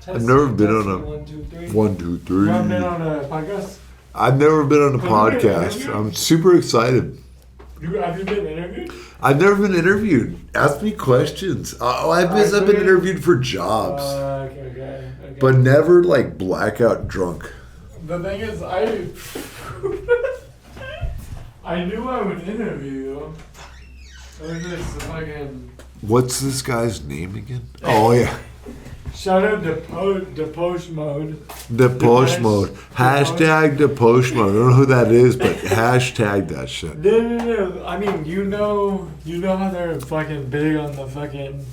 I've never been on a 1, 2, 3. 1, 2, 3. You haven't been on a podcast? I've never been on a podcast. I'm super excited. Have you been interviewed? I've never been interviewed. Ask me questions. I've been interviewed for jobs. Okay. But never like blackout drunk. The thing is, I knew I would interview you. It was just fucking... What's this guy's name again? Oh, yeah. Shout out to Depoche Mode. Depoche Mode. Hashtag Depoche Mode. I don't know who that is, but hashtag that shit. No. I mean, you know how they're fucking big on the fucking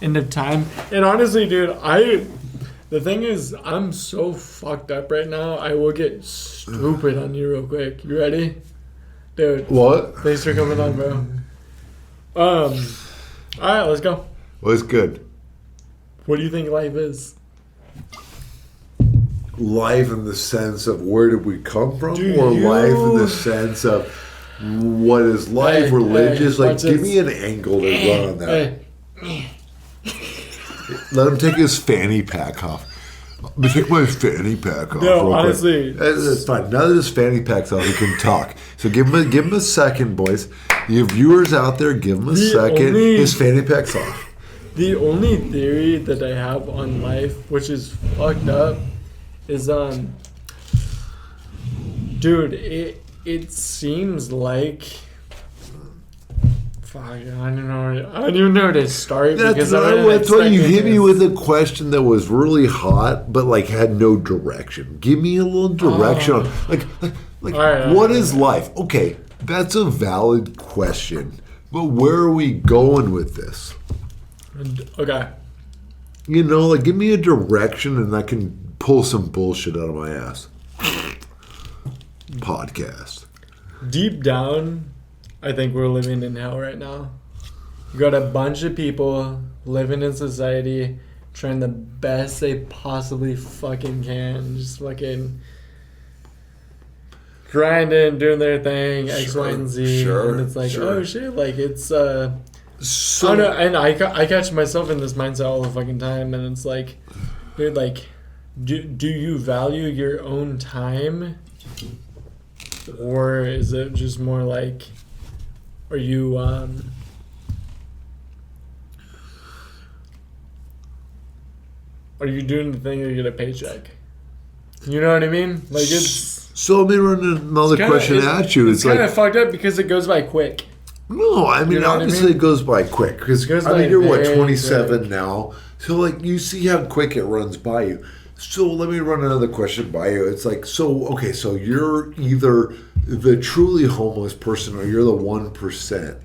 end of time. And honestly, dude, the thing is, I'm so fucked up right now. I will get stupid on you real quick. You ready? Dude. What? Thanks for coming on, bro. Alright, let's go. What's good? What do you think life is? Life in the sense of where did we come from? Do or you... life in the sense of what is life, religious? Like, give me an angle to run on that. Let him take his fanny pack off. Let me take my fanny pack off. No, honestly. It's fine. Now that his fanny pack's off, he can talk. So give him a second, boys. You viewers out there, give him a second. His fanny pack's off. The only theory that I have on life, which is fucked up, is dude, it seems like fuck, I don't even know where to start. That's why you hit me with a question that was really hot, but like had no direction. Give me a little direction on like what is life? Okay, that's a valid question, but where are we going with this? Okay. You know, like give me a direction and I can pull some bullshit out of my ass. Podcast. Deep down, I think we're living in hell right now. You got a bunch of people living in society, trying the best they possibly fucking can. Just fucking grinding, doing their thing, X, Y, and Z. And it's like, oh shit, like it's so, and I catch myself in this mindset all the fucking time, and it's like, dude, like, do you value your own time, or is it just more like, are you doing the thing or you get a paycheck? You know what I mean? Like it's. So let me run another question at you. It's kind of fucked up because it goes by quick. No, I mean, obviously it goes by quick. Because, you're, 27 quick. Now? So, like, you see how quick it runs by you. So, let me run another question by you. It's like, so you're either the truly homeless person or you're the 1%.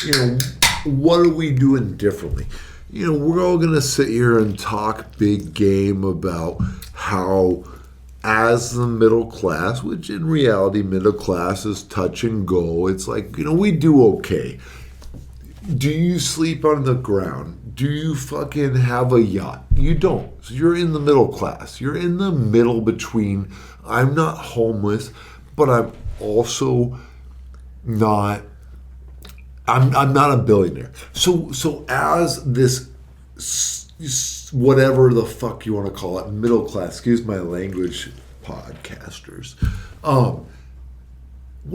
You know, what are we doing differently? You know, we're all going to sit here and talk big game about how... as the middle class, which in reality middle class is touch and go, it's like, you know, we do okay. Do you sleep on the ground? Do you fucking have a yacht? You don't. So you're in the middle class. You're in the middle between, I'm not homeless, but I'm also not, I'm not a billionaire. So as this whatever the fuck you want to call it, middle class, excuse my language, podcasters. What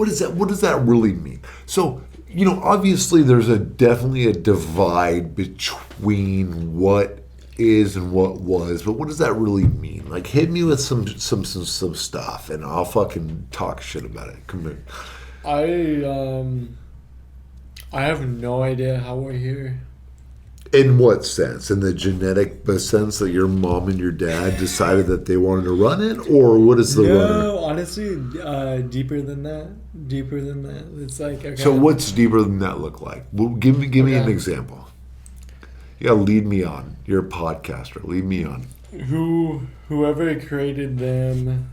does that really mean? So, you know, obviously there's definitely a divide between what is and what was, but what does that really mean? Like, hit me with some stuff and I'll fucking talk shit about it. Come here. I have no idea how we're here. In what sense? In the genetic sense that your mom and your dad decided that they wanted to run it? Or what is the runner? No, honestly, deeper than that. It's like, okay. So what's deeper than that look like? Well, give me an example. Yeah, lead me on. You're a podcaster. Lead me on. Whoever created them.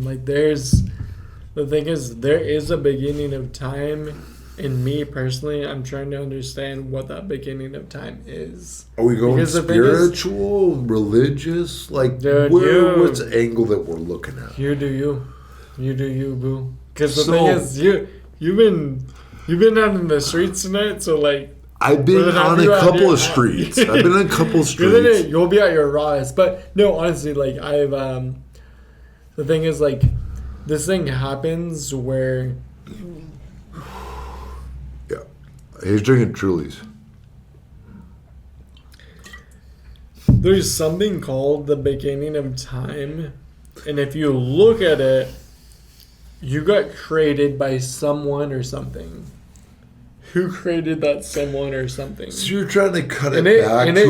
Like, the thing is, there is a beginning of time. And me personally, I'm trying to understand what that beginning of time is. Are we going spiritual, religious? Like, what's the angle that we're looking at? You do you, boo. Because the thing is, you've been out in the streets tonight, so like. I've been on a couple of streets. I've been on a couple of streets. You'll be at your rawest. But no, honestly, like I've the thing is like this thing happens where he's drinking Trulies. There's something called the beginning of time, and if you look at it, you got created by someone or something. Who created that someone or something? So you're trying to cut it back to a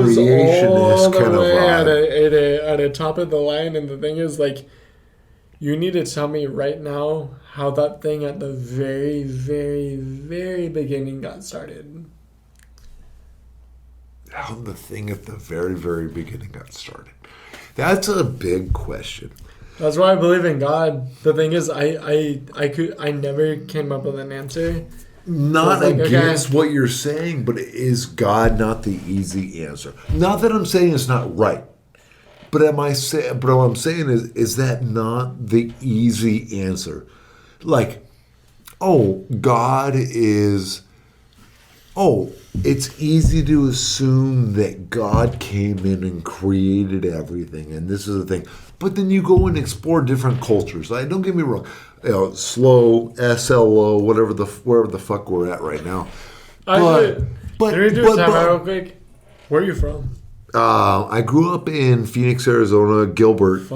creationist kind of vibe. At a top of the line, and the thing is, like, you need to tell me right now how that thing at the very, very, very beginning got started. How the thing at the very, very beginning got started. That's a big question. That's why I believe in God. The thing is, I never came up with an answer. Not against what you're saying, but is God not the easy answer? Not that I'm saying it's not right, but what I'm saying is that not the easy answer? Like, God is. It's easy to assume that God came in and created everything, and this is the thing. But then you go and explore different cultures. Like, don't get me wrong. Slow, SLO, wherever the fuck we're at right now. Can we do a time out real quick? Where are you from? I grew up in Phoenix, Arizona, Gilbert,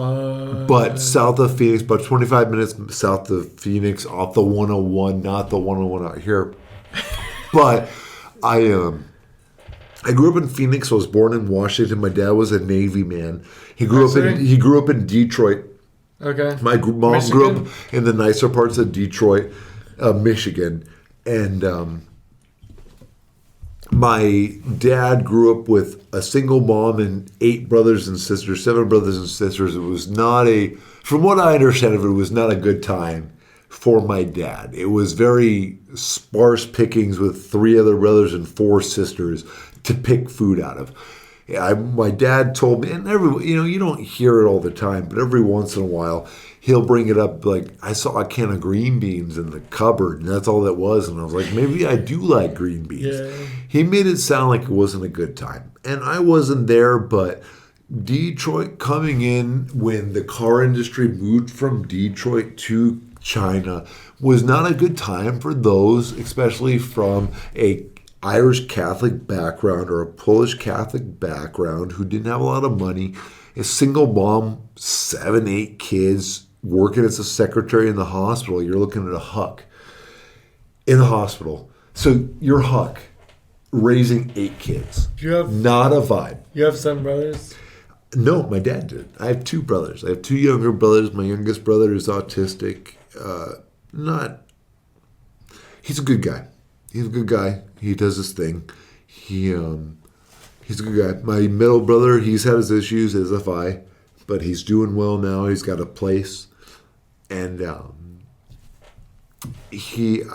but south of Phoenix, about 25 minutes south of Phoenix, off the 101, not the 101 out here. But I grew up in Phoenix. I was born in Washington. My dad was a Navy man. He grew up in Detroit. Okay. My mom grew up in the nicer parts of Detroit, Michigan, and my dad grew up with a single mom and 7 brothers and sisters. It was not from what I understand of it, was not a good time for my dad. It was very sparse pickings with 3 other brothers and 4 sisters to pick food out of. My dad told me, and you don't hear it all the time, but every once in a while he'll bring it up. Like, I saw a can of green beans in the cupboard, and that's all that was. And I was like, maybe I do like green beans. Yeah. He made it sound like it wasn't a good time, and I wasn't there. But Detroit coming in when the car industry moved from Detroit to China was not a good time for those, especially from a Irish Catholic background or a Polish Catholic background who didn't have a lot of money. A single mom, 7, 8 kids, working as a secretary in the hospital. You're looking at a Huck in the hospital. So you're Huck raising 8 kids. Not a vibe. You have 7 brothers? No, my dad did. I have 2 brothers. I have 2 younger brothers. My youngest brother is autistic. He's a good guy. He's a good guy. He does his thing. He's a good guy. My middle brother, he's had his issues, as if I, but he's doing well now. He's got a place, and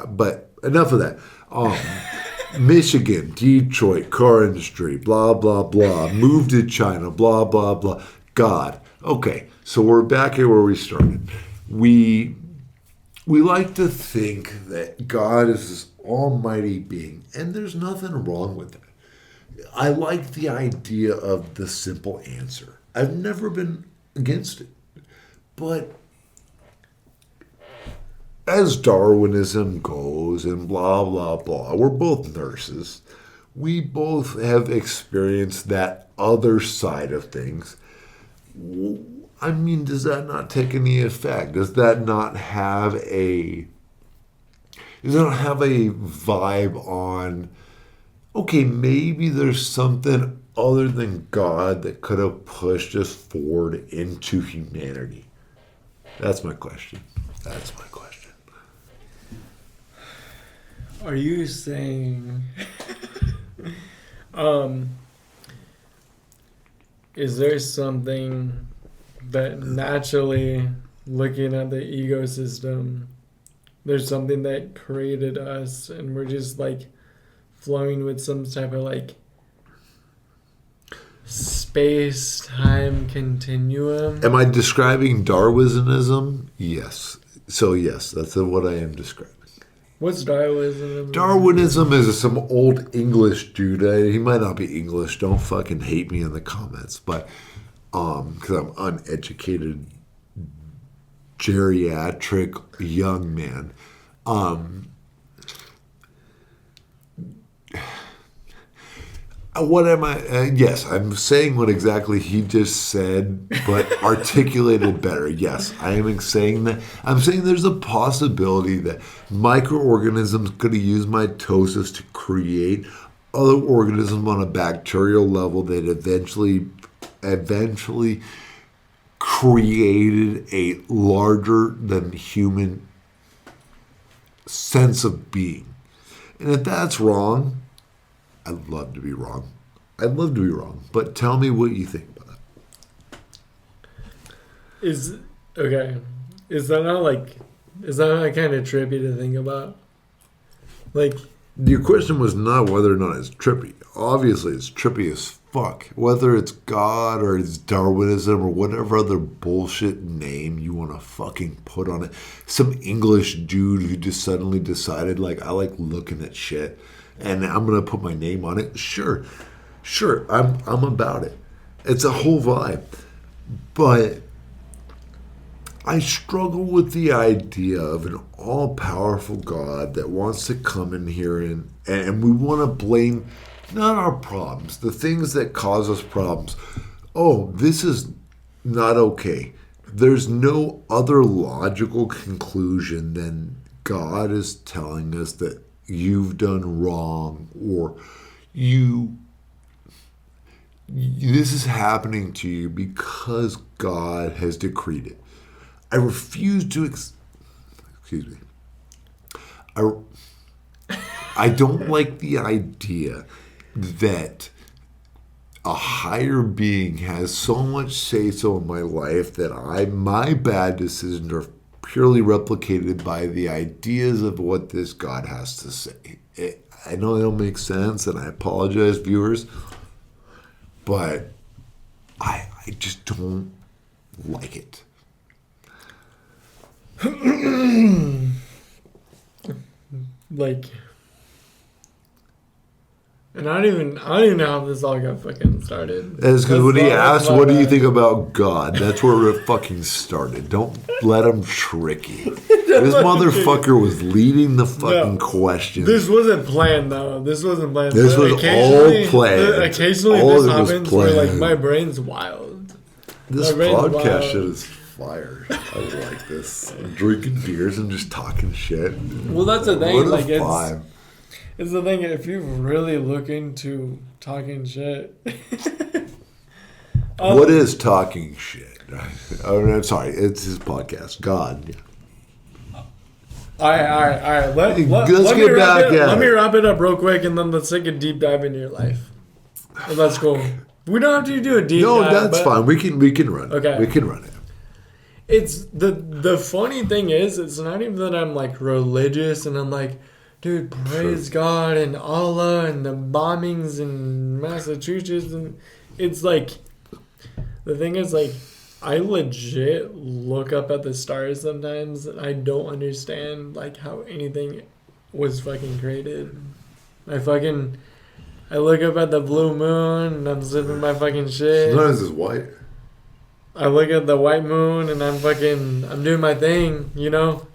but enough of that. Michigan, Detroit, car industry, blah blah blah. Moved to China, blah blah blah. God. Okay, so we're back here where we started. We like to think that God is this almighty being, and there's nothing wrong with that. I like the idea of the simple answer. I've never been against it. But as Darwinism goes and blah, blah, blah, we're both nurses. We both have experienced that other side of things. I mean, does that not take any effect? Does that not have a vibe on, okay, maybe there's something other than God that could have pushed us forward into humanity? That's my question. Are you saying is there something that naturally, looking at the ecosystem, there's something that created us and we're just like flowing with some type of like space-time continuum? Am I describing Darwinism? Yes. So yes, that's what I am describing. What's Darwinism? Darwinism is some old English dude. He might not be English. Don't fucking hate me in the comments, but because I'm uneducated, geriatric young man. What am I? Yes, I'm saying what exactly he just said, but articulated better. Yes, I am saying that. I'm saying there's a possibility that microorganisms could use mitosis to create other organisms on a bacterial level that eventually created a larger than human sense of being. And if that's wrong, I'd love to be wrong. But tell me what you think about that. Is that not kind of trippy to think about? Like, your question was not whether or not it's trippy. Obviously, it's trippy as fuck. Whether it's God or it's Darwinism or whatever other bullshit name you want to fucking put on it. Some English dude who just suddenly decided, like, I like looking at shit and I'm going to put my name on it. Sure, I'm about it. It's a whole vibe. But I struggle with the idea of an all-powerful God that wants to come in here and we want to blame not our problems, the things that cause us problems. Oh, this is not okay. There's no other logical conclusion than God is telling us that you've done wrong or this is happening to you because God has decreed it. I refuse to excuse me. I don't like the idea that a higher being has so much say-so in my life that my bad decisions are purely replicated by the ideas of what this God has to say. I know it don't make sense, and I apologize, viewers, but I just don't like it. Like, and I don't even know how this all got fucking started. It's because when he asked, what do you think about God? That's where it fucking started. Don't let him trick you. This motherfucker was leading the fucking question. This wasn't planned, though. This wasn't planned. This was all planned. Occasionally all this happens where, like, my brain's wild. This podcast shit is fire. I like this. I'm drinking beers and just talking shit. Well, that's the thing. What like, a vibe. It's the thing, if you really look into talking shit. What is talking shit? I'm sorry, it's his podcast. God. All right. Let me wrap it up real quick, and then let's take a deep dive into your life. And let's go. We don't have to do a deep dive. No, that's fine. We can run it. Okay. We can run it. It's the funny thing is, it's not even that I'm like religious and I'm like, dude, praise God and Allah and the bombings in Massachusetts, and it's like, the thing is, like, I legit look up at the stars sometimes and I don't understand, like, how anything was fucking created. I look up at the blue moon and I'm sipping my fucking shit. Sometimes it's white. I look at the white moon and I'm doing my thing, you know?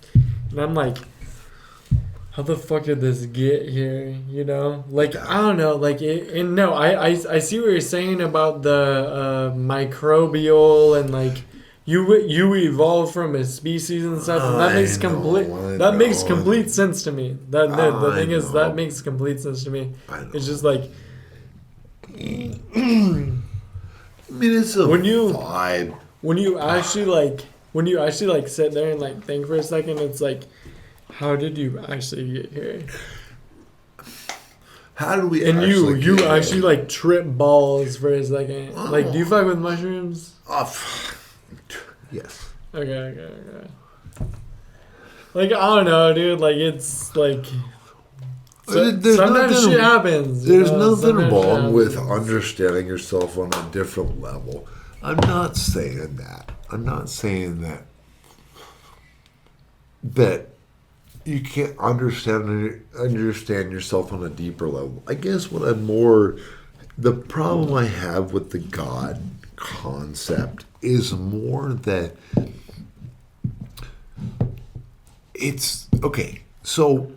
And I'm like, how the fuck did this get here? You know, like, I don't know, like, I see what you're saying about the microbial and, like, you evolve from a species and stuff, and that makes complete sense to me. The thing is, that makes complete sense to me. It's just like, I mean, it's a vibe. When you actually like sit there and like think for a second, it's like, how did you actually get here? How do we? And you actually like trip balls for a second. Oh. Like, do you fuck with mushrooms? Yes. Okay. Like, I don't know, dude. Like, it's like, sometimes shit happens. There's nothing wrong with understanding yourself on a different level. I'm not saying that. you can't understand yourself on a deeper level. I guess the problem I have with the God concept is more that it's okay. So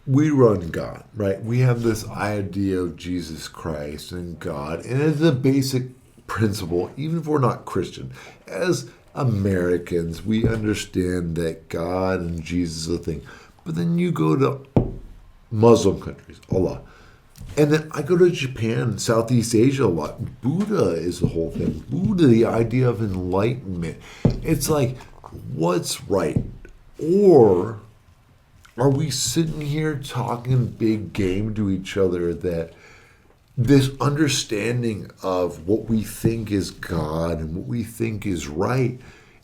we run God, right? We have this idea of Jesus Christ and God, and it's a basic principle, even if we're not Christian. As Americans, we understand that God and Jesus is a thing. But then you go to Muslim countries, Allah. And then I go to Japan, Southeast Asia a lot. Buddha is the whole thing. Buddha, the idea of enlightenment. It's like, what's right? Or are we sitting here talking big game to each other that this understanding of what we think is God and what we think is right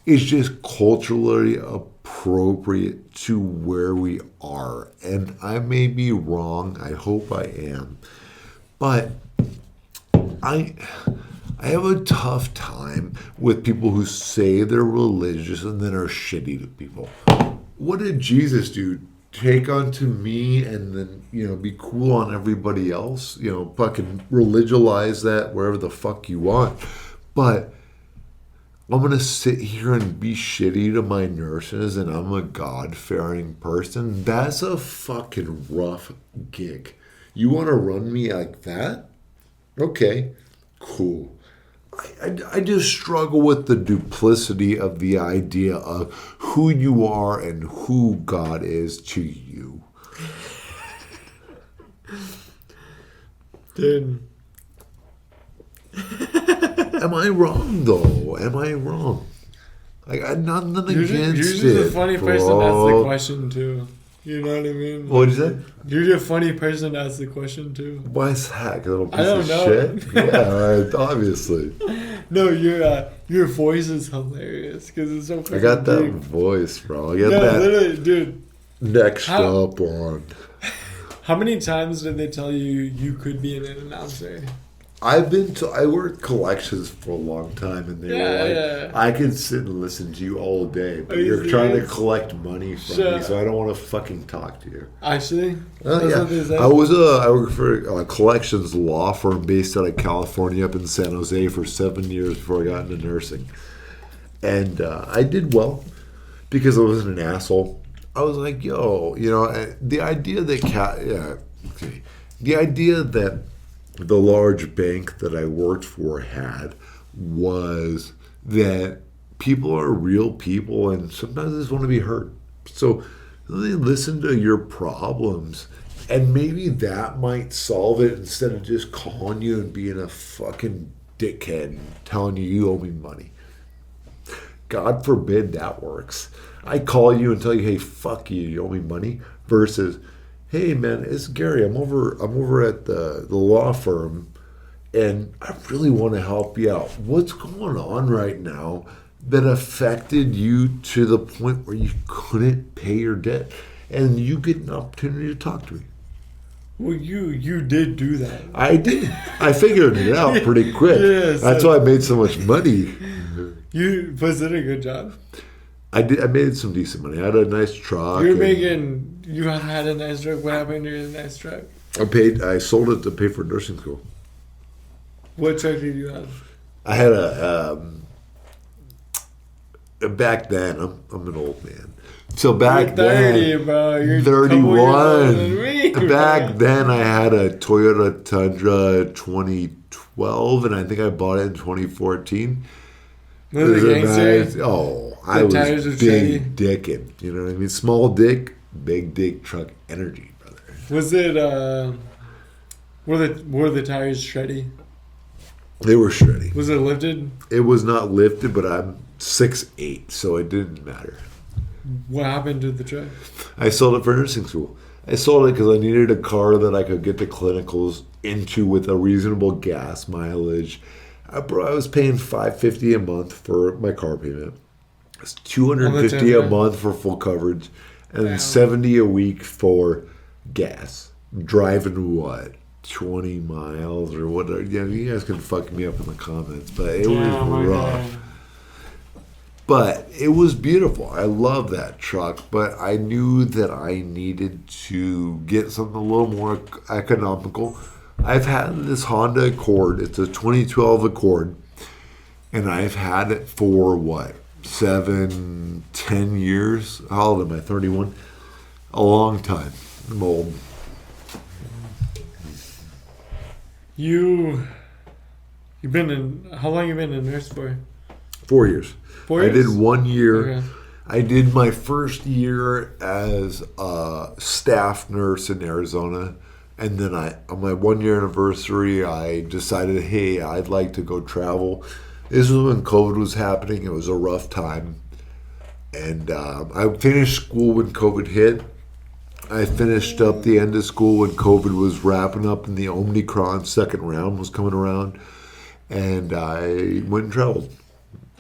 is just culturally appropriate to where we are? And I may be wrong. I hope I am. But I have a tough time with people who say they're religious and then are shitty to people. What did Jesus do? Take onto me and then, be cool on everybody else? Fucking religionize that wherever the fuck you want. But I'm going to sit here and be shitty to my nurses and I'm a God-fearing person? That's a fucking rough gig. You want to run me like that? Okay, cool. I just struggle with the duplicity of the idea of who you are and who God is to you. Dude. Am I wrong, though? Am I wrong? I got nothing against it. You're just a funny person to ask the question, too. You know what I mean? What'd you say? You're a funny person to ask the question, too. Why is that? A little piece I don't of know. shit? Yeah, right, obviously. No, your voice is hilarious because it's so fucking I got that deep. voice, bro. I got that. Literally, dude. Next up on. How many times did they tell you could be an announcer? I worked collections for a long time, and they were like, I could sit and listen to you all day, but you're trying to collect money from me, so I don't want to fucking talk to you. Actually? Yeah. I worked for a collections law firm based out of California up in San Jose for 7 years before I got into nursing. And I did well because I wasn't an asshole. I was like, the idea that the large bank that I worked for had was that people are real people and sometimes they just want to be heard. So they listen to your problems and maybe that might solve it instead of just calling you and being a fucking dickhead and telling you owe me money. God forbid that works. I call you and tell you, hey, fuck you owe me money, versus, hey man, it's Gary. I'm over at the law firm, and I really want to help you out. What's going on right now that affected you to the point where you couldn't pay your debt, and you get an opportunity to talk to me? Well, you did do that. I did. I figured it out pretty quick. Yes, that's why I made so much money. Was it a good job? I made some decent money. I had a nice truck. You had a nice truck. What happened to your nice truck? I sold it to pay for nursing school. What truck did you have? I had back then, I'm an old man. So back You're 30, then, bro. You're 31. Me, back then, I had a Toyota Tundra 2012, and I think I bought it in 2014. Was it gangster? I was big dicking. You know what I mean? Small dick, big dick truck energy, brother. Was it, were the tires shreddy? They were shreddy. Was it lifted? It was not lifted, but I'm 6'8", so it didn't matter. What happened to the truck? I sold it for nursing school. I sold it because I needed a car that I could get the clinicals into with a reasonable gas mileage. I was paying $550 a month for my car payment. It's $250 a month for full coverage, and then $70 a week for gas. Driving what? 20 miles or whatever. Yeah, you guys can fuck me up in the comments, but it was rough. But it was beautiful. I love that truck, but I knew that I needed to get something a little more economical. I've had this Honda Accord. It's a 2012 Accord, and I've had it for, 10 years? How old am I, 31? A long time. I'm old. You've been in, how long you been a nurse for? 4 years. 4 years? I did 1 year. Okay. I did my first year as a staff nurse in Arizona. And then on my 1 year anniversary, I decided, hey, I'd like to go travel. This was when COVID was happening. It was a rough time. And I finished school when COVID hit. I finished up the end of school when COVID was wrapping up and the Omicron second round was coming around. And I went and traveled.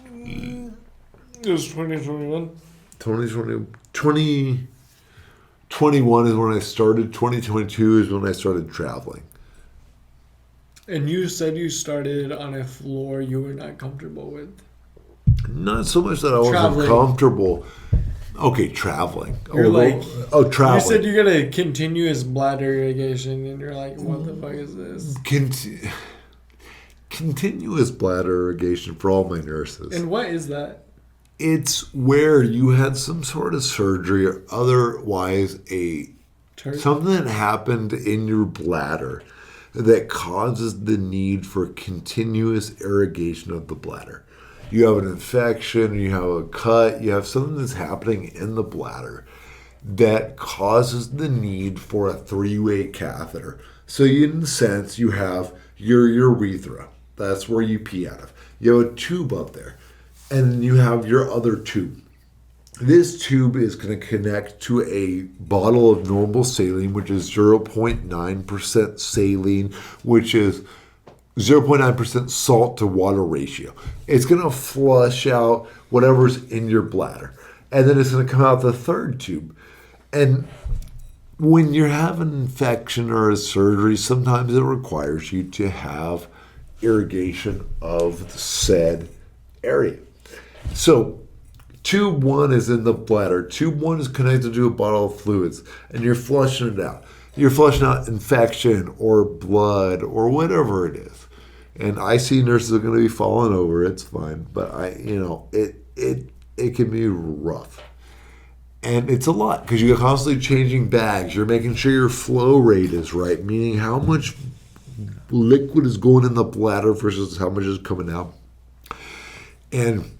It was 2021? 2021 is when I started. 2022 is when I started traveling. And you said you started on a floor you were not comfortable with. Not so much that I wasn't comfortable. Okay, traveling. You're traveling. You said you got a continuous bladder irrigation, and you're like, what the fuck is this? Continuous bladder irrigation for all my nurses. And what is that? It's where you had some sort of surgery or otherwise something that happened in your bladder that causes the need for continuous irrigation of the bladder. You have an infection, you have a cut, you have something that's happening in the bladder that causes the need for a three-way catheter. So in a sense, you have your urethra. That's where you pee out of. You have a tube up there. And then you have your other tube. This tube is going to connect to a bottle of normal saline, which is 0.9% saline, which is 0.9% salt to water ratio. It's going to flush out whatever's in your bladder. And then it's going to come out the third tube. And when you're having an infection or a surgery, sometimes it requires you to have irrigation of the said area. So tube 1 is in the bladder. Tube 1 is connected to a bottle of fluids, and you're flushing it out. You're flushing out infection or blood or whatever it is. And I see nurses are going to be falling over. It's fine, but it can be rough, and it's a lot because you're constantly changing bags. You're making sure your flow rate is right, meaning how much liquid is going in the bladder versus how much is coming out. And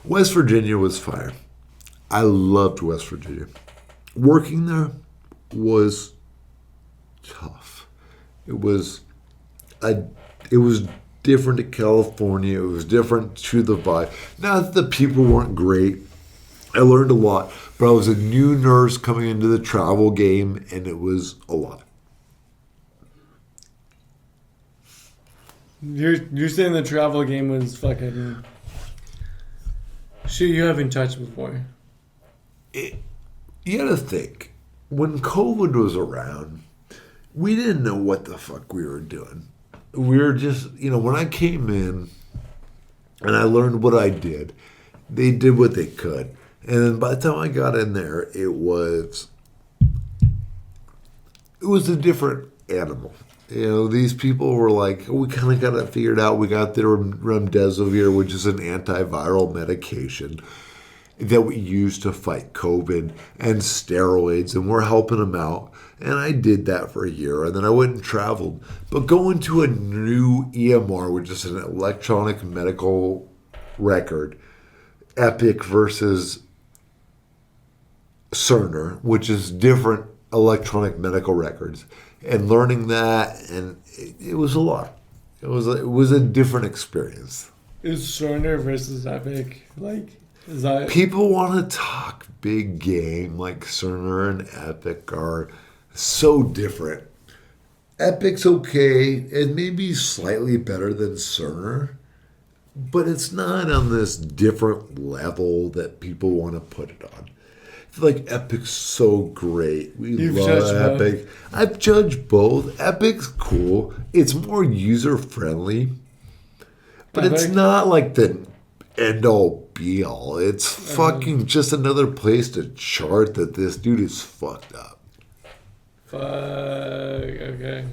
West Virginia was fire. I loved West Virginia. Working there was tough. It was different to California. It was different to the vibe. Not that the people weren't great. I learned a lot, but I was a new nurse coming into the travel game, and it was a lot. You're saying the travel game was fucking shit you haven't touched before. You gotta think, when COVID was around, we didn't know what the fuck we were doing. We were just, when I came in and I learned what I did, they did what they could. And then by the time I got in there, it was a different animal. These people were like, we kind of got it figured out. We got their remdesivir, which is an antiviral medication that we use to fight COVID, and steroids, and we're helping them out. And I did that for a year, and then I went and traveled. But going to a new EMR, which is an electronic medical record, Epic versus Cerner, which is different electronic medical records, and learning that, and it was a lot. It was a different experience. Is Cerner versus Epic is that people want to talk big game? Like Cerner and Epic are so different. Epic's okay. It may be slightly better than Cerner, but it's not on this different level that people want to put it on. Like, Epic's so great. You've love Epic. I've judged both. Epic's cool. It's more user-friendly. But it's not like the end all be all. It's fucking just another place to chart that this dude is fucked up. Fuck. Okay.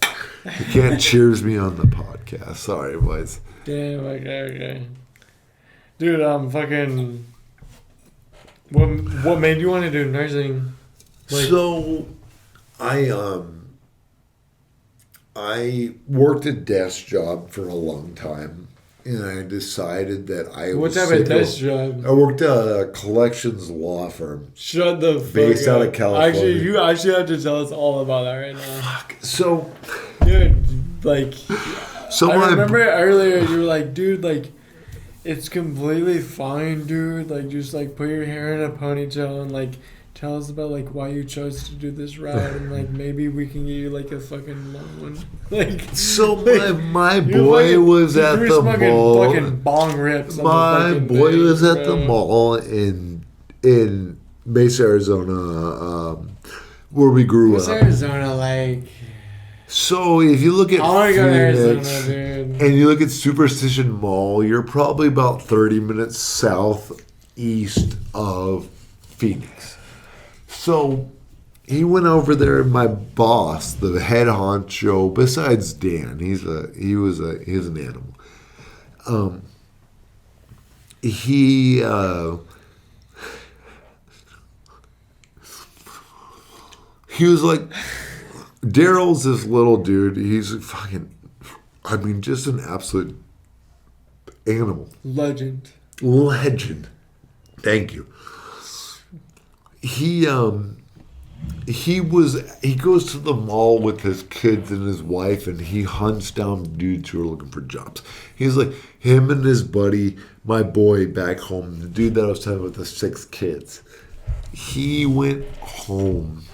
You can't cheers me on the podcast. Sorry, boys. Damn. Okay. Dude, fucking. What made you want to do nursing? Like, so, I worked a desk job for a long time, and I decided that what type of desk job? I worked at a collections law firm. Shut the fuck based up. Out of California. Actually, you actually have to tell us all about that right now. Fuck. So, dude, like, so I remember earlier you were like, dude, like, it's completely fine, dude. Like, just like put your hair in a ponytail and like. Tell us about like why you chose to do this route and like maybe we can get you like a fucking long one. Like so my boy was at the mall. Fucking bong rips. My boy was at the mall in Mesa, Arizona, where we grew up. Arizona like? So if you look at Phoenix and you look at Superstition Mall, you're probably about 30 minutes southeast of Phoenix. So he went over there. My boss, the head honcho, besides Dan, he was an animal. He was like, Daryl's this little dude. He's fucking, I mean, just an absolute animal. Legend. Thank you. He goes to the mall with his kids and his wife, and he hunts down dudes who are looking for jobs. He's like him and his buddy, my boy back home, the dude that I was telling with the 6 kids. He went home,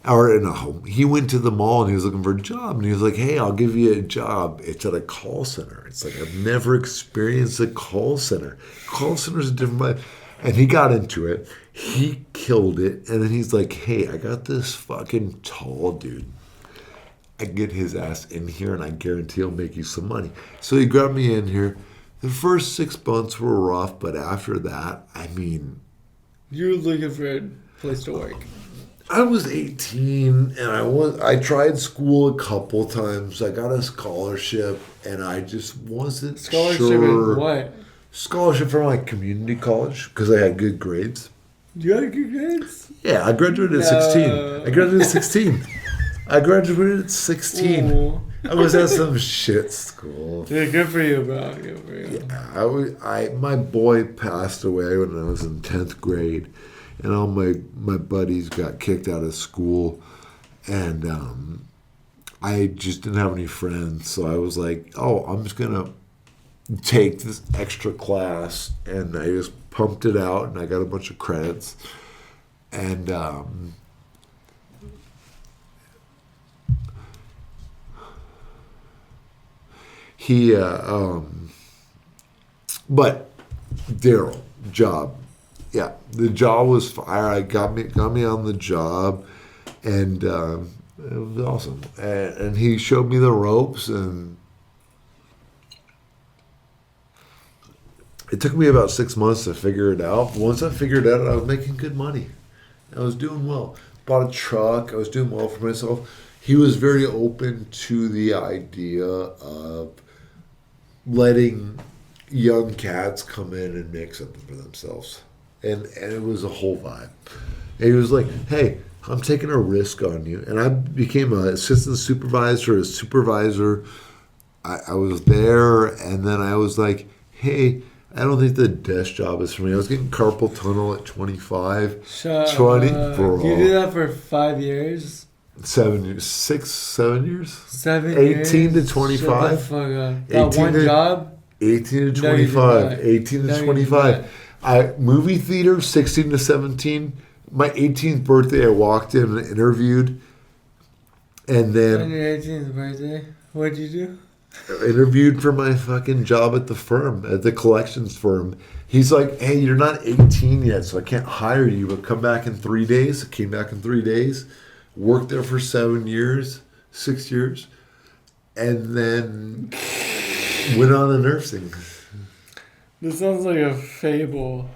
or not home. He went to the mall and he was looking for a job, and he was like, "Hey, I'll give you a job. It's at a call center." It's like I've never experienced a call center. Call center's a different vibe. And he got into it. He killed it. And then he's like, hey, I got this fucking tall dude. I get his ass in here and I guarantee he'll make you some money. So he grabbed me in here. The first 6 months were rough, but after that, I mean... You were looking for a place to work. I was 18 and I tried school a couple times. I got a scholarship and I just wasn't scholarship sure. In what? Scholarship from like community college because I had good grades. You had good grades? Yeah, I graduated at 16. I graduated at 16. Ooh. I was at some shit school. Yeah, good for you, bro. Good for you. Yeah, my boy passed away when I was in 10th grade, and all my buddies got kicked out of school, and I just didn't have any friends, so I was like, oh, I'm just gonna take this extra class, and I just pumped it out, and I got a bunch of credits, and but Daryl, job, yeah, the job was fire. I got me on the job, and it was awesome, and he showed me the ropes, and it took me about 6 months to figure it out. Once I figured it out, I was making good money. I was doing well. Bought a truck. I was doing well for myself. He was very open to the idea of letting young cats come in and make something for themselves. And it was a whole vibe. And he was like, hey, I'm taking a risk on you. And I became an assistant supervisor, a supervisor. I was there, and then I was like, hey, I don't think the desk job is for me. I was getting carpal tunnel at 25. 20, bro. You did that for 5 years? 7 years. 7 years? 7 years? 18 to 25. Shut the fuck up. That one job? 18 to 25. 18 to 25. Movie theater, 16 to 17. My 18th birthday, I walked in and interviewed. And then... On your 18th birthday? What'd you do? Interviewed for my fucking job at the firm, at the collections firm. He's like, hey, you're not 18 yet, so I can't hire you, but come back in 3 days. I came back in 3 days. Worked there for 7 years, 6 years. and then went on to nursing. This sounds like a fable.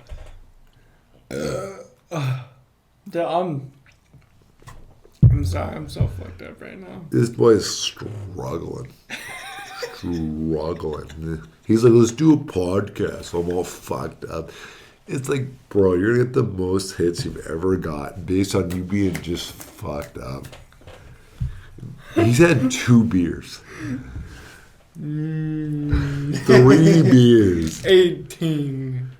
I'm sorry, I'm so fucked up right now. This boy's struggling. He's like, let's do a podcast. I'm all fucked up. It's like, bro, you're gonna get the most hits you've ever got based on you being just fucked up. He's had 2 beers. 3 beers. 18.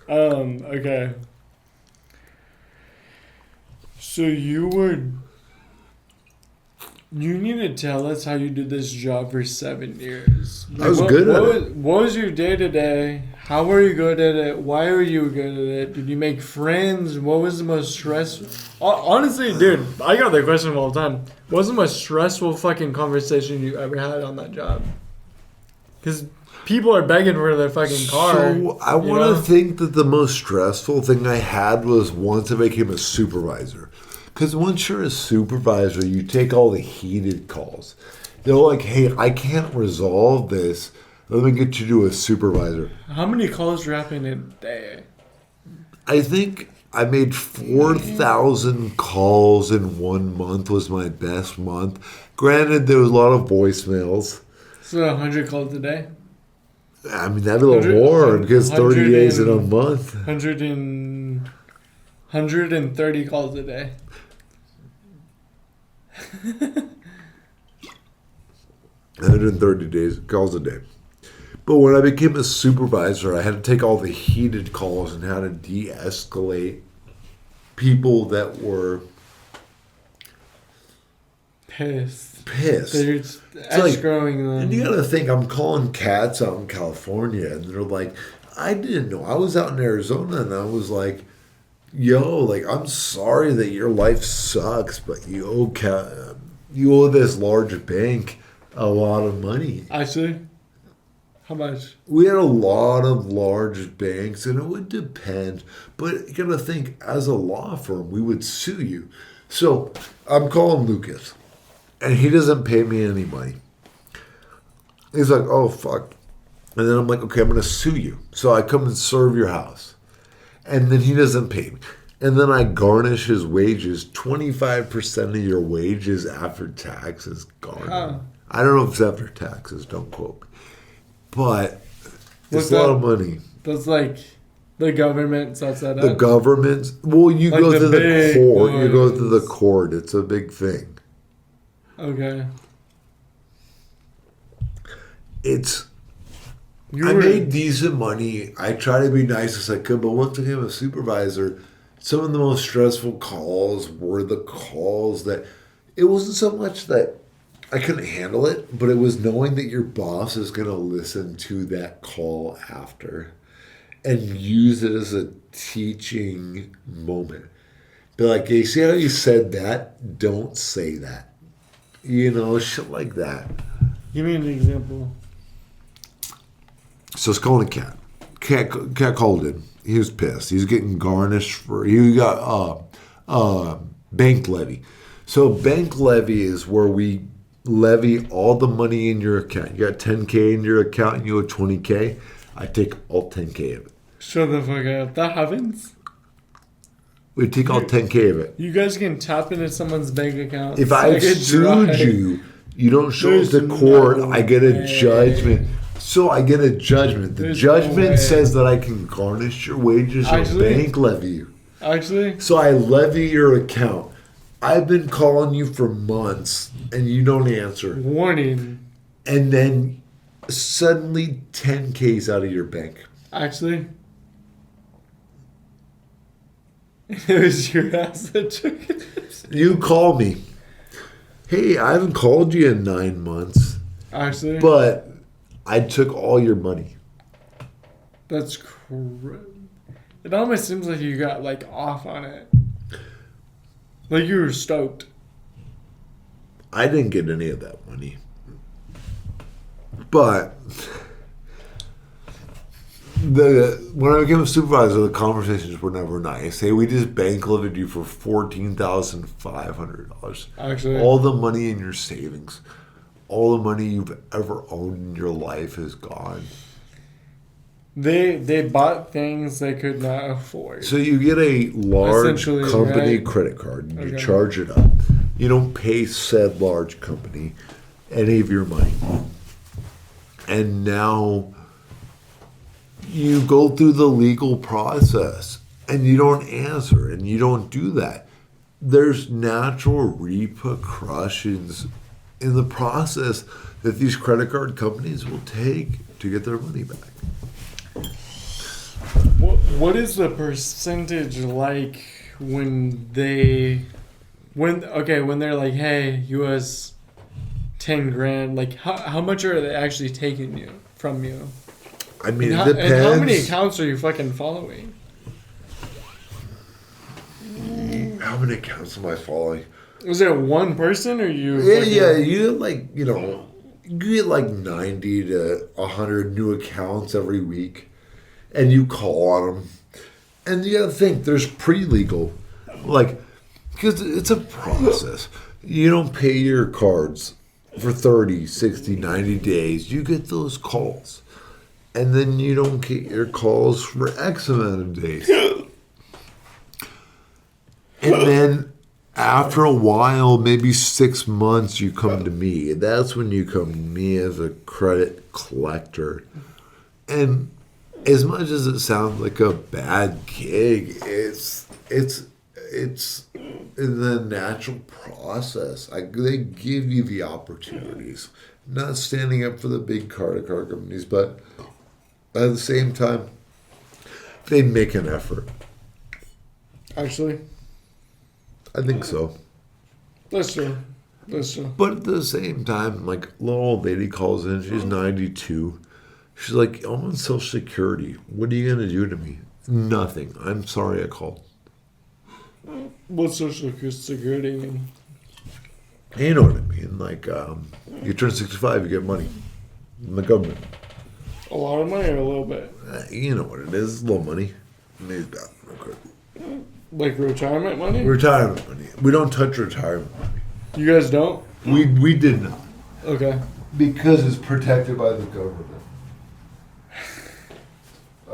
Okay. So you need to tell us how you did this job for 7 years. Like, I was good at it. What was your day-to-day? How were you good at it? Why were you good at it? Did you make friends? What was the most stressful? Honestly, dude, I got that question all the time. What was the most stressful fucking conversation you ever had on that job? Because people are begging for their fucking car. So I want to think that the most stressful thing I had was once I became a supervisor. Because once you're a supervisor, you take all the heated calls. They're like, hey, I can't resolve this. Let me get you to a supervisor. How many calls were happening a day? I think I made 4,000 calls in 1 month was my best month. Granted, there was a lot of voicemails. So 100 calls a day? I mean, that'd be a little more because 30 days in a month. 130 calls a day. 130 days calls a day. But when I became a supervisor, I had to take all the heated calls and how to de-escalate people that were pissed. They're escrowing them. And you gotta think, I'm calling cats out in California, and they're like, I didn't know. I was out in Arizona, and I was like, yo, like, I'm sorry that your life sucks, but you owe this large bank a lot of money. Actually? How much? We had a lot of large banks, and it would depend. But you gotta think, as a law firm, we would sue you. So I'm calling Lucas, and he doesn't pay me any money. He's like, oh, fuck. And then I'm like, okay, I'm gonna sue you. So I come and serve your house. And then he doesn't pay me. And then I garnish his wages. 25% of your wages after taxes garnished. Huh. I don't know if it's after taxes. Don't quote me. But it's a lot of money. That's like the government sets that up. The government. Well, you like go to the court. Ones. You go to the court. It's a big thing. Okay. I made decent money. I try to be nice as I could, but once I became a supervisor, some of the most stressful calls were the calls that it wasn't so much that I couldn't handle it, but it was knowing that your boss is going to listen to that call after and use it as a teaching moment. Be like, hey, see how you said that? Don't say that. You know, shit like that. Give me an example. So it's calling a cat. Cat called in. He was pissed. He's getting garnished for. He got bank levy. So bank levy is where we levy all the money in your account. You got $10K in your account and you owe $20K. I take all $10K of it. Shut the fuck up. That happens? We take all $10K of it. You guys can tap into someone's bank account. If I sued you, you don't show up to court. I get a judgment. So I get a judgment. The judgment says that I can garnish your wages or bank levy you. Actually? So I levy your account. I've been calling you for months and you don't answer. Warning. And then suddenly 10K's out of your bank. Actually? It was your ass that took it. You call me. Hey, I haven't called you in 9 months. Actually? But I took all your money. That's crazy. It almost seems like you got like off on it. Like you were stoked. I didn't get any of that money. But when I became a supervisor, the conversations were never nice. Hey, we just bank levied you for $14,500. Actually, all the money in your savings. all the money you've ever owned in your life is gone. They bought things they could not afford. So you get a large company credit card and you charge it up. You don't pay said large company any of your money. And now you go through the legal process and you don't answer and you don't do that. There's natural repercussions in the process that these credit card companies will take to get their money back. What is the percentage like when they're like, hey, you owe us 10 grand? Like, how much are they actually taking from you? I mean, it depends. And how many accounts are you fucking following? How many accounts am I following? Was it one person or you? Yeah, you get like 90 to 100 new accounts every week. And you call on them. And you got to think, there's pre-legal. Like, because it's a process. You don't pay your cards for 30, 60, 90 days. You get those calls. And then you don't get your calls for X amount of days. And then after a while, maybe 6 months, you come to me. That's when you come to me as a credit collector. And as much as it sounds like a bad gig, it's in the natural process. They give you the opportunities. Not standing up for the big credit card companies, but at the same time, they make an effort. Actually, I think so. That's true. But at the same time, like, little old lady calls in. She's 92. She's like, I'm on Social Security. What are you going to do to me? Nothing. I'm sorry I called. What's Social Security mean? You know what I mean. Like, you turn 65, you get money from the government. A lot of money or a little bit? You know what it is. A little money. Maybe about real quick. Like retirement money? Retirement money. We don't touch retirement money. You guys don't? We did not. Okay. Because it's protected by the government.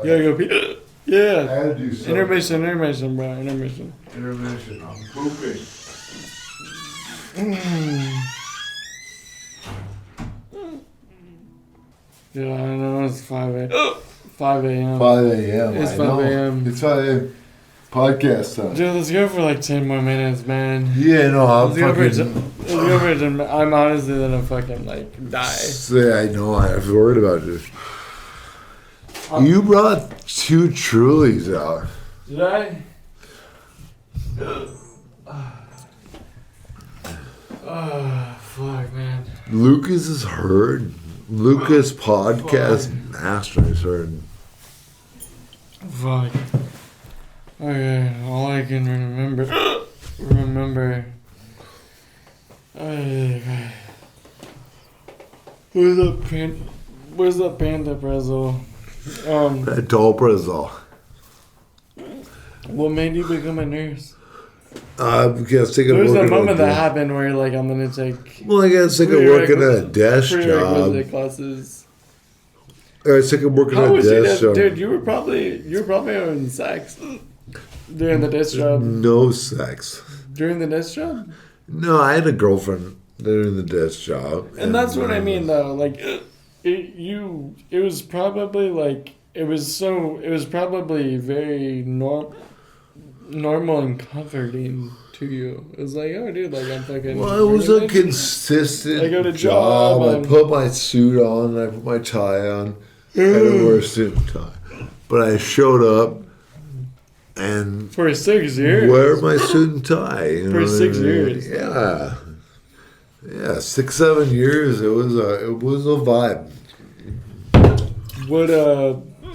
You gotta go pee. Yeah. I had to do something. Intermission, bro. Intermission. I'm pooping. Yeah, I know. It's 5 a.m. 5 a.m. 5 a.m. It's 5 a.m. It's 5 a.m. Podcast time. Dude, let's go for like 10 more minutes, man. Yeah, no, I'm let's go for 10. I'm honestly gonna fucking like die. Yeah, I know. I've worried about this. You brought 2 Trulies out. Did I? Oh, fuck, man. Lucas is heard. Lucas podcast master is heard. Fuck. Okay, all I can remember. Where's the panda pretzel? Adult pretzel. What made you become a nurse? Because there's a moment that happened where you're like, I'm gonna take. Well, I got sick of working at a desk job. Classes. I got sick of working at a desk job. Dude, you were probably having sex during the desk job. No sex. During the desk job? No, I had a girlfriend during the desk job. And that's what I mean, though. Like, it was probably like, it was probably very normal and comforting to you. It was like, oh, dude, like, I'm fucking. Well, it was a consistent I go to job. I put my suit on, I put my tie on. I had to wear a suit and tie. But I showed up and. For 6 years? Wear my suit and tie. You For 6 years? Yeah. Yeah, 6, 7 years. It was a vibe. What,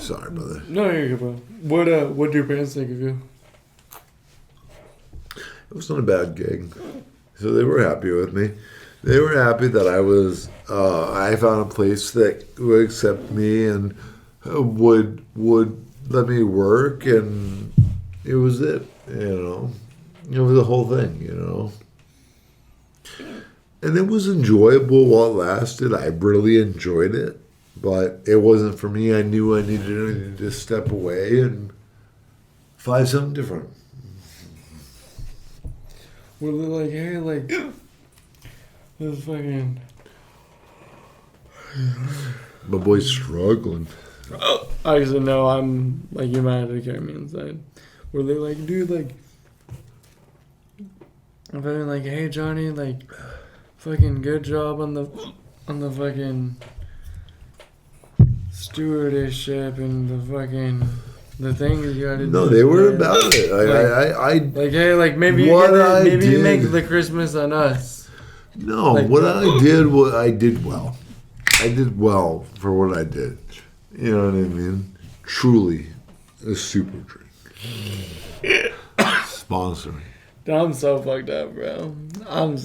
Sorry, brother. No, you're good, bro. What do your parents think of you? It was not a bad gig. So they were happy with me. They were happy that I found a place that would accept me and would let me work, and it was it, you know. It was the whole thing, you know. And it was enjoyable while it lasted. I really enjoyed it. But it wasn't for me. I knew I needed to step away and find something different. Were they like, hey, like, this fucking... My boy's struggling. I said, no, I'm, like, you might have to carry me inside. Were they like, dude, like, fucking like, hey, Johnny, like, fucking good job on the fucking stewardship and the things you gotta do. No, they were about it. Like, hey, like, maybe you make the Christmas on us. No, like, what I did well. I did well for what I did. You know what I mean? Truly a super drink. Sponsor me. I'm so fucked up, bro. I'm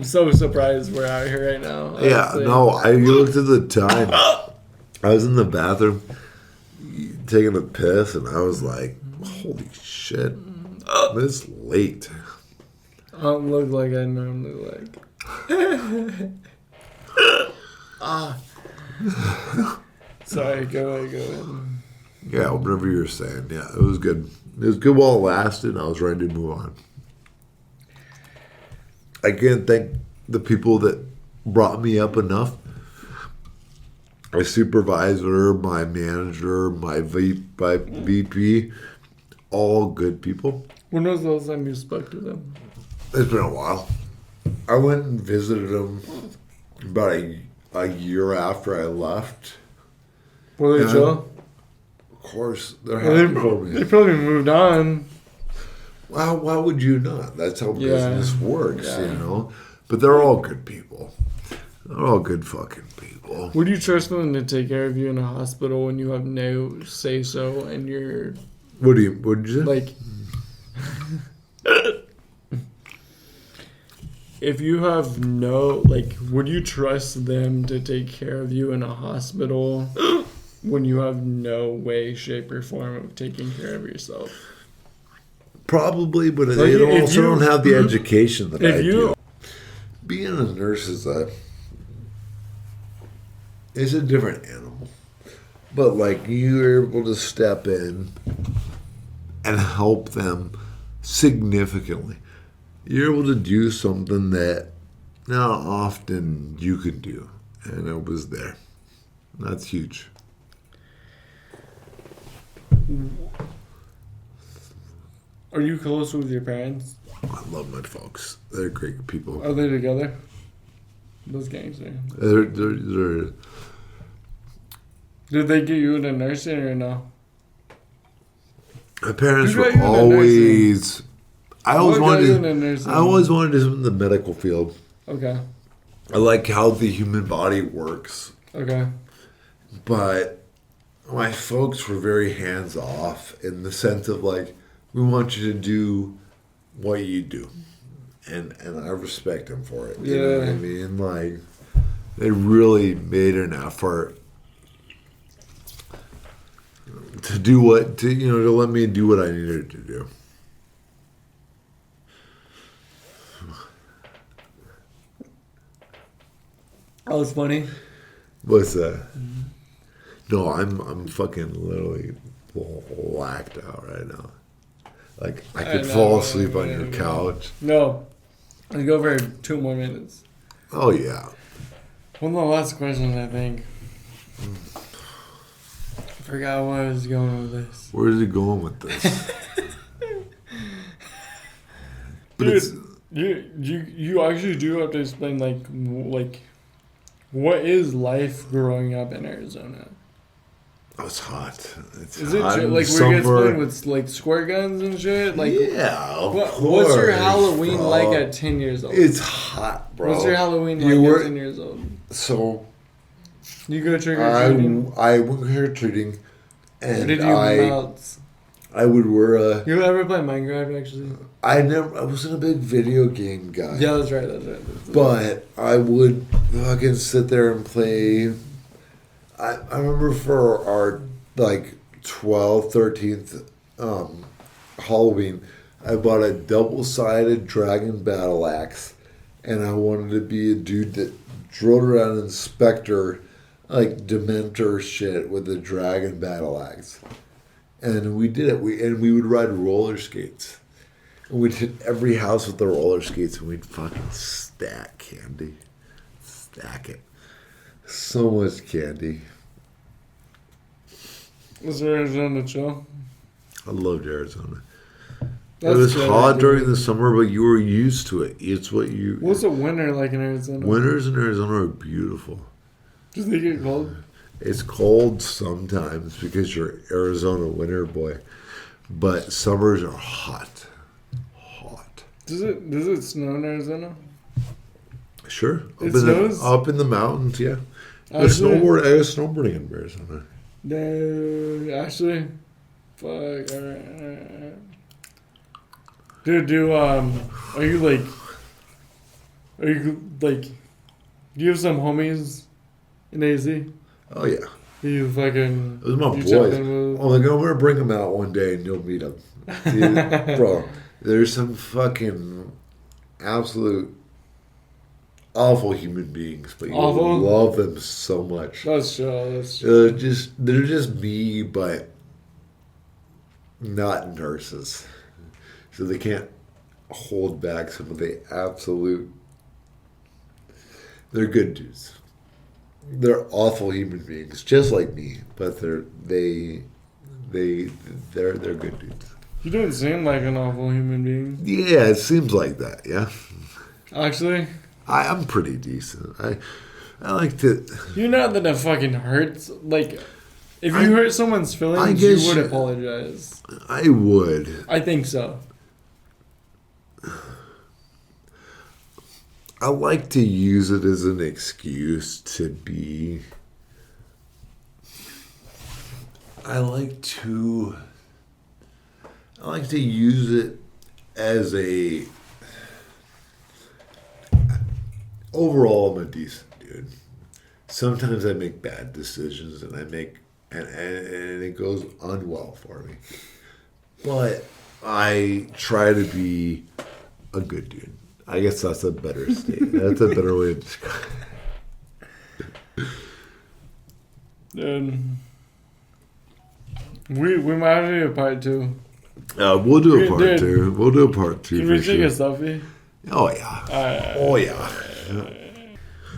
so surprised we're out here right now. Honestly. Yeah, no, you looked at the time. I was in the bathroom taking a piss, and I was like, holy shit, this late. I don't look like I normally like. Sorry, go ahead. Yeah, whatever you were saying. Yeah, it was good. It was good while it lasted, and I was ready to move on. I can't thank the people that brought me up enough. My supervisor, my manager, my VP, all good people. When was the last time you spoke to them? It's been a while. I went and visited them about a year after I left. Were they chill? Of course, they're happy for me. They probably moved on. Well, why would you not? That's how business works, you know? But they're all good people. They're all good fucking people. Would you trust them to take care of you in a hospital when you have no say-so and you're... Would you? Like... If you have no... Like, would you trust them to take care of you in a hospital when you have no way, shape, or form of taking care of yourself? Probably, but they don't have the education that I do. Being a nurse is a different animal. But, like, you're able to step in and help them significantly. You're able to do something that not often you can do. And it was there. That's huge. Are you close with your parents? I love my folks. They're great people. Are they together? Those gangsters. They're Did they get you into nursing or no? My parents were always... I always wanted to do in the medical field. Okay. I like how the human body works. Okay. But my folks were very hands-off in the sense of, like, we want you to do what you do. And I respect them for it. You know what I mean? Like, they really made an effort to let me do what I needed to do. That was funny. What's that? No, I'm fucking literally whacked out right now. Like, I could fall asleep on your couch. No. Let's go for 2 more minutes. Oh, yeah. One of the last questions, I think. I forgot where I was going with this. Where is he going with this? Dude, you actually do have to explain, like, what is life growing up in Arizona? Oh, it's hot. Is it like where you get explained with like squirt guns and shit? Like, yeah, of course. What's your Halloween like at 10 years old? It's hot, bro. What's your Halloween like at 10 years old? So, you go trick or treating. I went trick or treating, and did you melt? I would wear a... You ever play Minecraft, actually? I wasn't a big video game guy. Yeah, that's right. But I would fucking sit there and play... I remember for our, like, 12th, 13th Halloween, I bought a double-sided dragon battle axe, and I wanted to be a dude that drove around Inspector, like Dementor shit with the dragon battle axe. And we did it. We would ride roller skates. And we'd hit every house with the roller skates, and we'd fucking stack candy. Stack it. So much candy. Was there Arizona chill? I loved Arizona. It was hot during the summer, but you were used to it. It's what you... What's the winter like in Arizona? Winters in Arizona are beautiful. Does it get cold? It's cold sometimes because you're Arizona winter boy. But summers are hot. Hot. Does it snow in Arizona? Sure. It snows? Up in the mountains, yeah. I was snowboarding in Arizona. No, actually, fuck. All right. Dude, are you like, do you have some homies in AZ? Oh yeah. You fucking. Those are my boys. Oh, like, I'm gonna bring them out one day and you'll meet them. Dude, bro, there's some fucking absolute awful human beings, but you love them so much. That's true. They're just me, but not nurses. So they can't hold back some of the absolute... They're good dudes. They're awful human beings, just like me, but they're good dudes. You don't seem like an awful human being. Yeah, it seems like that, yeah. Actually... I'm pretty decent. I like to... You're not that it fucking hurts. Like, if you hurt someone's feelings, you would apologize. I would. I think so. I like to use it as an excuse to be... I like to use it as a... Overall, I'm a decent dude. Sometimes I make bad decisions and and it goes unwell for me. But I try to be a good dude. I guess that's a better statement. That's a better way to describe it. We might have to do a part 2. We'll do a part 2. We'll do a part 2. Can we take a selfie? Oh yeah. Oh yeah.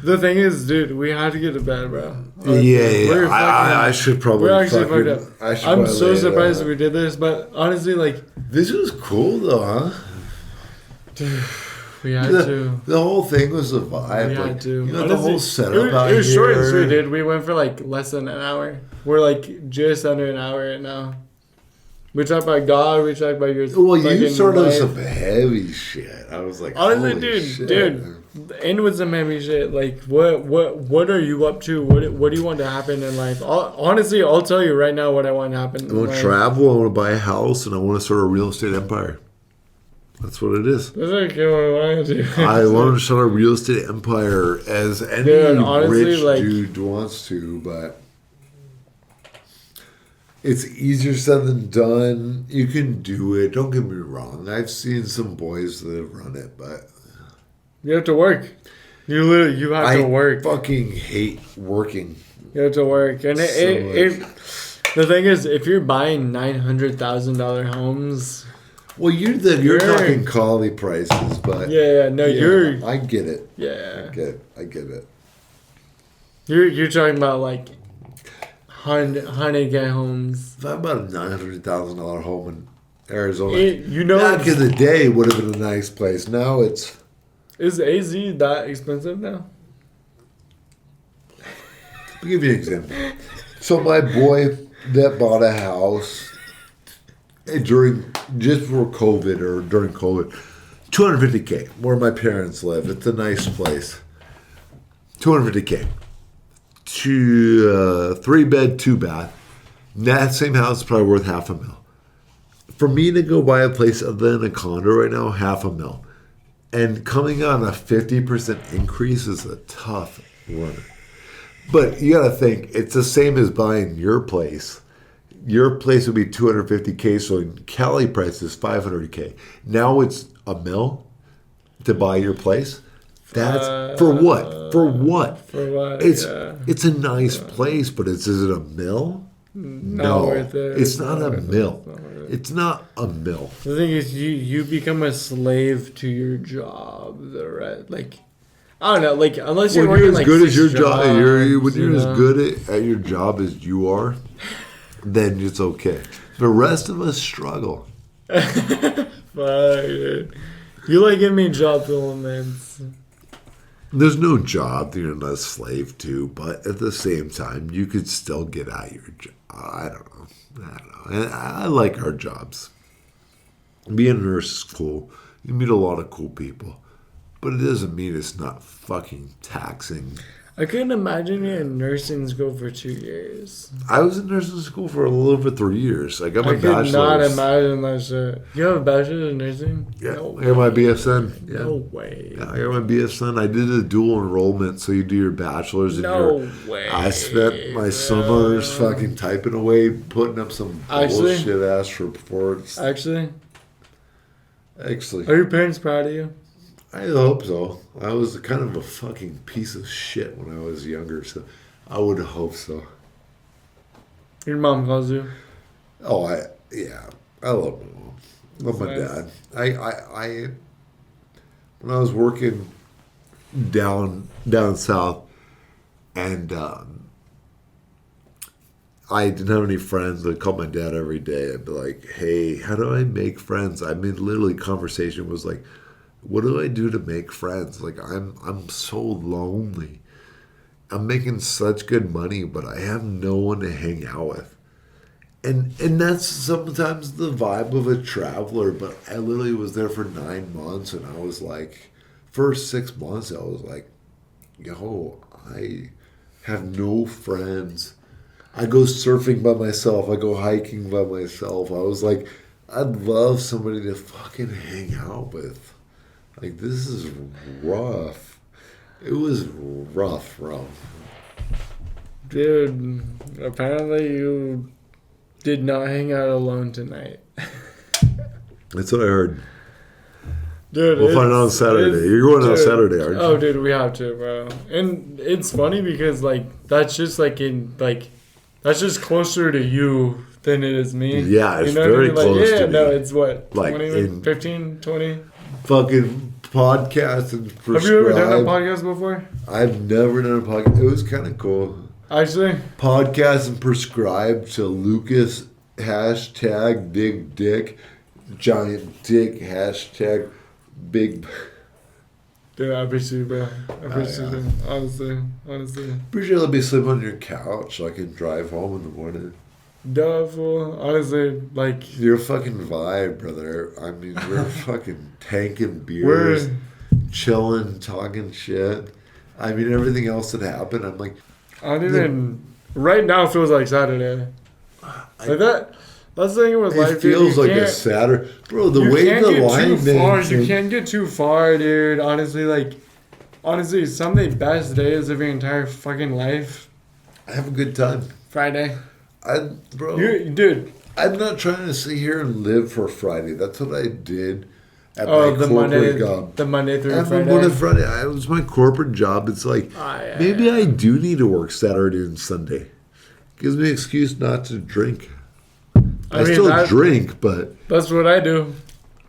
The thing is, dude, we had to get to bed, bro. Yeah. I should probably. We're actually fucked up. I'm so surprised that we did this, but honestly, like, this was cool though, huh? Dude, we had to. The whole thing was a vibe. We had to. You know, the whole setup out here. It was short and sweet, dude. We went for like less than an hour. We're like just under an hour right now. We talked about God. We talked about your. Well, you started with some heavy shit. I was like, honestly, dude. End with some heavy shit. Like, what are you up to? What do you want to happen in life? Honestly, I'll tell you right now what I want to happen. I want to travel. I want to buy a house, and I want to start a real estate empire. That's what it is. That's exactly what I want to do. I want to start a real estate empire as any rich dude wants to, but it's easier said than done. You can do it. Don't get me wrong. I've seen some boys that have run it, but you have to work. You have to work. I fucking hate working. You have to work, and the thing is, if you're buying $900,000 homes. Well, you're talking quality prices, but you're. I get it. Yeah, I get it. You're talking about like 100K homes. If I bought a $900,000 home in Arizona, back in the day would have been a nice place. Now it's. Is AZ that expensive now? I'll give you an example. So my boy that bought a house just before COVID or during COVID, $250K, where my parents live. It's a nice place. $250K. 3-bed, 2-bath. That same house is probably worth $500,000. For me to go buy a place other than a condo right now, $500,000. And coming on a 50% increase is a tough run. But you got to think, it's the same as buying your place. Your place would be $250K, so in Cali price is $500K. Now it's $1 million to buy your place. That's for what? For what? For what? It's a nice place, but is it a mill? No, it's not a mill. It's not a mill. The thing is, you become a slave to your job. Like, I don't know. Like, unless you're working like as your job, when you're as good at your job as you are, then it's okay. The rest of us struggle. Fuck, dude. You like giving me job elements. There's no job that you're not a slave to, but at the same time, you could still get out your job. I don't know. And I like our jobs. Being a nurse is cool. You meet a lot of cool people. But it doesn't mean it's not fucking taxing. I couldn't imagine you in nursing school for 2 years. I was in nursing school for a little over 3 years. I got my bachelor's. I could not imagine that shit. You have a bachelor's in nursing? Yeah. No I got my BSN. Yeah. No way. Yeah, I got my BSN. I did a dual enrollment, so you do your bachelor's and no way. I spent my summers fucking typing away, putting up some bullshit ass reports. Actually. Are your parents proud of you? I hope so. I was kind of a fucking piece of shit when I was younger, so I would hope so. Your mom calls you? Oh, I love my mom. Love my dad. I when I was working down south, and I didn't have any friends. I'd call my dad every day. I'd be like, "Hey, how do I make friends?" I mean, literally, conversation was like, what do I do to make friends? Like, I'm so lonely. I'm making such good money, but I have no one to hang out with. And that's sometimes the vibe of a traveler, but I literally was there for 9 months, and I was like, first 6 months, I was like, yo, I have no friends. I go surfing by myself. I go hiking by myself. I was like, I'd love somebody to fucking hang out with. Like, this is rough. It was rough. Dude, apparently you did not hang out alone tonight. That's what I heard. Dude, we'll find out on Saturday. You're going out Saturday, aren't you? Oh, dude, we have to, bro. And it's funny because, like, that's just, like, that's just closer to you than it is me. Yeah, it's very close to me. No, it's what? Like 15, 20? Fucking podcast and prescribe. Have you ever done a podcast before? I've never done a podcast. It was kind of cool. Actually? Podcast and prescribe to Lucas, hashtag big dick, giant dick, hashtag big. Dude, I appreciate you, bro. I appreciate you. Honestly. Appreciate let me sleep on your couch so I can drive home in the morning. Duh, fool. Honestly, like... You're a fucking vibe, brother. I mean, we're fucking tanking beers, chilling, talking shit. I mean, everything else that happened, I'm like... I don't even... Right now feels like Saturday. Like that... That's the thing with life, dude. It feels like a Saturday. Bro, the way the line is... You can't get too far, dude. Honestly, some of the best days of your entire fucking life... I have a good time. Friday. Dude, I'm not trying to sit here and live for Friday. That's what I did at my corporate job. The Monday through Friday. Monday, Friday. It was my corporate job. It's like, maybe I do need to work Saturday and Sunday. Gives me an excuse not to drink. I still drink, but... That's what I do.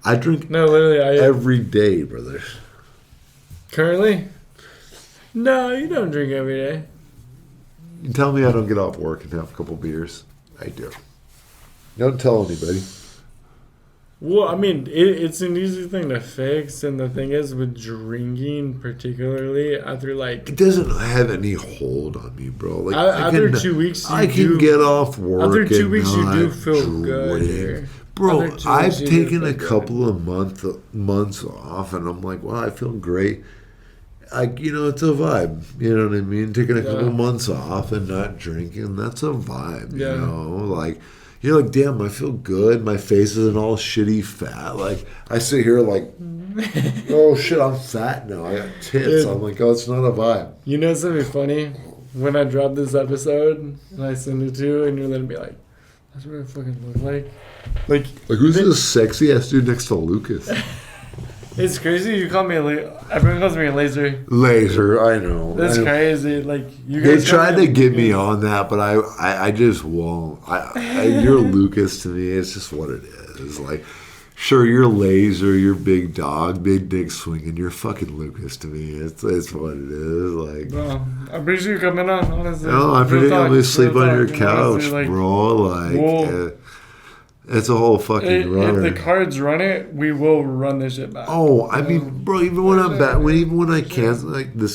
I drink every day, brother. Currently? No, you don't drink every day. You tell me I don't get off work and have a couple beers. I do. Don't tell anybody. Well, I mean, it's an easy thing to fix, and the thing is, with drinking particularly, after like... It doesn't have any hold on me, bro. Like after 2 weeks, I can get off work. After 2 weeks, you do feel good. Bro, I've taken a couple of months off, and I'm like, wow, I feel great. It's a vibe. You know what I mean? Taking a couple months off and not drinking, that's a vibe. You know, like you're like, damn, I feel good. My face isn't all shitty fat. Like I sit here like, oh shit, I'm fat now. I got tits. Dude, I'm like, oh, it's not a vibe. You know something funny? When I drop this episode and I send it to you, and you're gonna be like, that's what I fucking look like. Like who's this sexy ass dude next to Lucas? It's crazy. You call me everyone calls me a laser. Laser, I know. That's crazy. Like you they guys tried to get me on that, but I just won't. You're Lucas to me. It's just what it is. Like, sure, you're laser, you're big dog, big dick swinging. You're fucking Lucas to me. It's what it is. Like, bro, I appreciate you coming on. Honestly, no, I appreciate you sleep on your couch, honestly, bro. Like. It's a whole fucking runner. If the cards run it, we will run this shit back. Oh, I mean, bro, even when I'm back, even when I cancel, like this